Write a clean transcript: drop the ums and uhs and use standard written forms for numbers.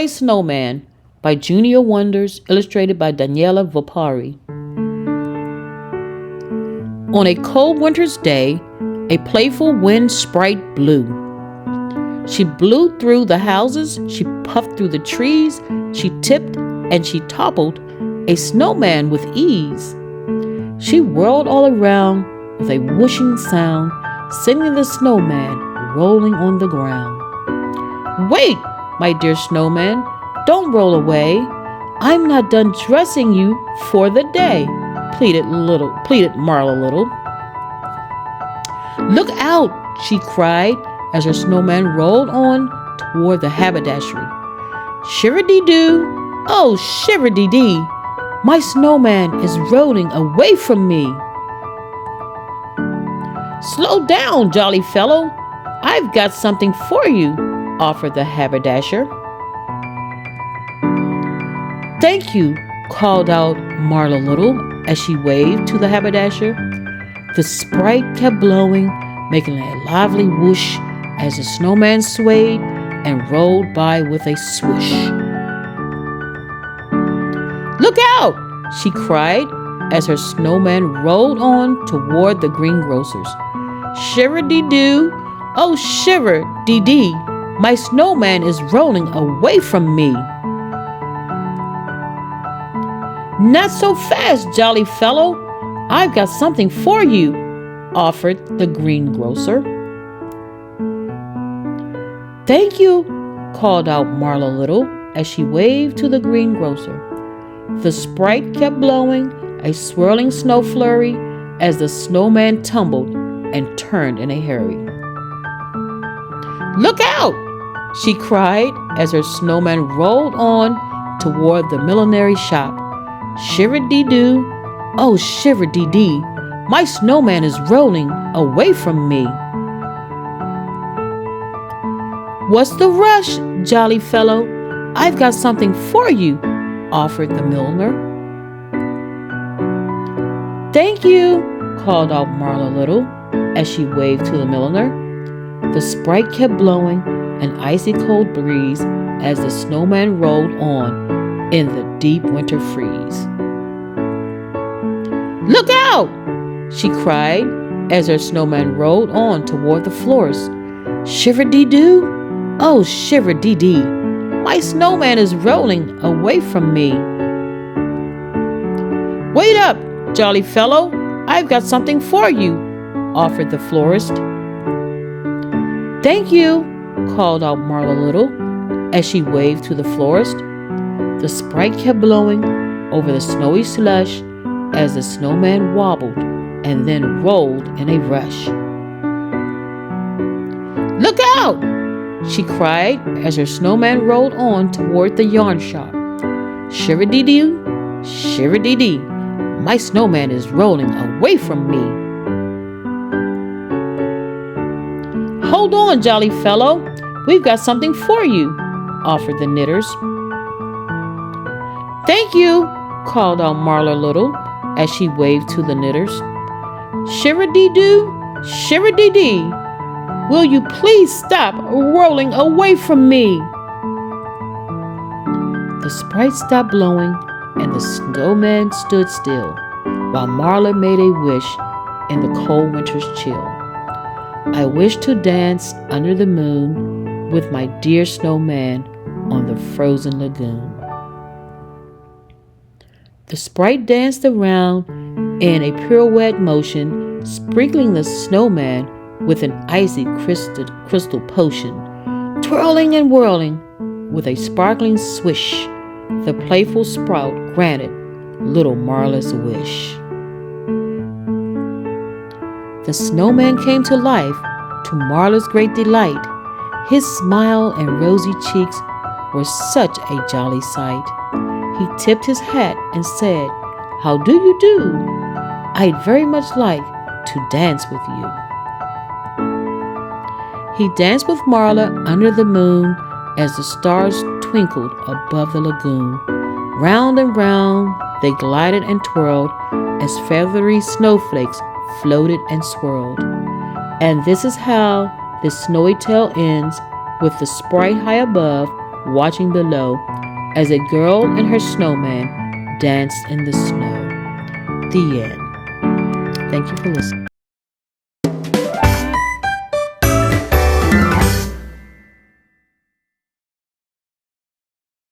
Runaway Snowman by Junior Wonders, illustrated by Daniela Vopari. On a cold winter's day, a playful wind sprite blew. She blew through the houses, she puffed through the trees, she tipped and she toppled a snowman with ease. She whirled all around with a whooshing sound, sending the snowman rolling on the ground. "Wait, my dear snowman, don't roll away. I'm not done dressing you for the day," pleaded Marla Little. "Look out," she cried as her snowman rolled on toward the haberdashery. "Shiver-dee-doo, oh shiver-dee-dee, my snowman is rolling away from me." "Slow down, jolly fellow. I've got something for you," offered the haberdasher. "Thank you," called out Marla Little as she waved to the haberdasher. The sprite kept blowing, making a lively whoosh as the snowman swayed and rolled by with a swish. "Look out!" she cried as her snowman rolled on toward the greengrocer's. "Shiver-dee-doo, oh shiver-dee-dee, my snowman is rolling away from me." "Not so fast, jolly fellow. I've got something for you," offered the greengrocer. "Thank you," called out Marla Little as she waved to the greengrocer. The sprite kept blowing, a swirling snow flurry, as the snowman tumbled and turned in a hurry. "Look out!" she cried as her snowman rolled on toward the millinery shop. "Shiver-dee-doo, oh shiver-dee-dee, my snowman is rolling away from me." "What's the rush, jolly fellow? I've got something for you," offered the milliner. "Thank you," called out Marla Little as she waved to the milliner. The sprite kept blowing an icy cold breeze as the snowman rolled on in the deep winter freeze. "Look out!" she cried as her snowman rolled on toward the florist. "Shiver-dee-doo, oh shiver-dee-dee, my snowman is rolling away from me." "Wait up, jolly fellow, I've got something for you," offered the florist. "Thank you," called out Marla Little as she waved to the florist. The sprite kept blowing over the snowy slush as the snowman wobbled and then rolled in a rush. "Look out!" she cried as her snowman rolled on toward the yarn shop. "Shiver-dee-doo, shiver-dee-dee, my snowman is rolling away from me." "Hold on, jolly fellow, we've got something for you," offered the knitters. "Thank you," called out Marla Little as she waved to the knitters. "Shiver-dee-doo, shiver-dee-dee, will you please stop rolling away from me?" The sprite stopped blowing and the snowman stood still while Marla made a wish in the cold winter's chill. "I wish to dance under the moon with my dear snowman on the frozen lagoon." The sprite danced around in a pirouette motion, sprinkling the snowman with an icy crystal potion. Twirling and whirling with a sparkling swish, the playful sprout granted little Marla's wish. The snowman came to life, to Marla's great delight. His smile and rosy cheeks were such a jolly sight. He tipped his hat and said, "How do you do? I'd very much like to dance with you." He danced with Marla under the moon as the stars twinkled above the lagoon. Round and round they glided and twirled as feathery snowflakes floated and swirled. And this is how this snowy tale ends, with the sprite high above watching below as a girl and her snowman danced in the snow. The end. Thank you for listening.